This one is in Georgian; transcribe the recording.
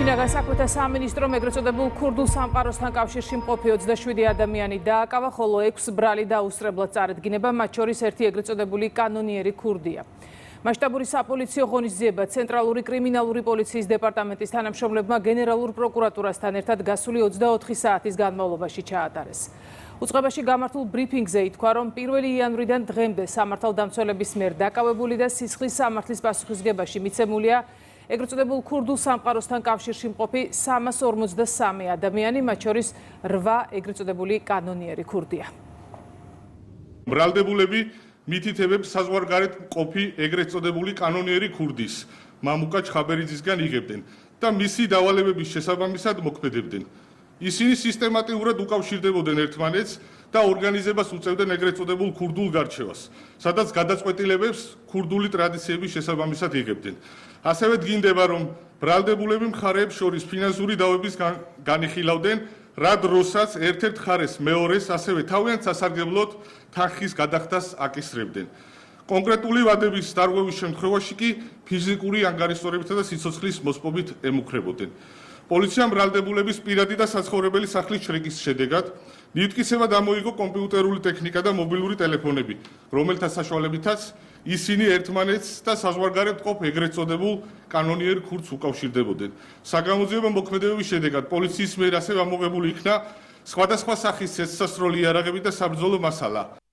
შინაგან საქმეთა სამინისტრომ ეგრეთ წოდებულ ქურდულ სამყაროსთან კავშირში მყოფი 27 ადამიანი დააკავა, ხოლო 6 ბრალი დაუსწრებლად წარედგინება, მათ შორის ერთი ეგრეთ წოდებული კანონიერი ქურდია. მასშტაბური საპოლიციო ღონისძიება ცენტრალური კრიმინალური პოლიციის დეპარტამენტის თანამშრომლებმა გენერალურ პროკურატურასთან ერთად გასული 24 საათის განმავლობაში ჩაატარეს. უწყებაში გამართულ ბრიფინგზე ითქვა, რომ 1 იანვრიდან დღემდე სამართალდამცველების მიერ დაკავებული და სისხლის სამართლის პასუხისგებაში მიცემულია ეგრეთ წოდებულ ქურდულ სამყაროსთან კავშირში მყოფი 353 ადამიანი, მათ შორის 8 ეგრეთ წოდებული კანონიერი ქურდია. ბრალდებულები მითითებებს საზღვარგარეთ მყოფი ეგრეთ წოდებული კანონიერი ქურდის მამუკა ჩხაბერიძისგან იღებდნენ და მისი დავალებების შესაბამისად მოქმედებდნენ. ისინი სისტემატიურად უკავშირდებოდნენ ერთმანეთს და ორგანიზებას უწევდნენ ეგრეთ წოდებულ ქურდულ გარჩევას, სადაც გადაწყვეტილებებს ქურდული ტრადიციების შესაბამისად იღებდნენ. ასევე დგინდება, რომ ბრალდებულები მხარეებს შორის ფინანსური დავების განიხილავდნენ, რა დროსაც ერთ-ერთ მხარეს მეორეს, ასევე თავიანთ სასარგებლოდ თანხის გადახდას აკისრებდნენ. კონკრეტული ვადების დარღვევის შემთხვევაში კი ფიზიკური ანგარიშვალებითა და სიცოცხლის მოსპობით ემუქრებოდნენ. პოლიციამ ბრალდებულების პირადი და საცხოვრებელი სახლის შრიკის შედეგად მითვისება გამოიგო კომპიუტერული ტექნიკა და მობილური ტელეფონები, რომელთა საშუალებითაც ისინი ერთმანეთს და საზღვარგარეთ მყოფ ეგრეთ წოდებულ კანონიერ ქურდს უკავშირდებოდნენ. საგამოძიებო მოქმედებების შედეგად პოლიციის მიერ ასევე ამოღებული იქნა სხვადასხვა სახის ცეცხლსასროლი იარაღები და საბრძოლო მასალა.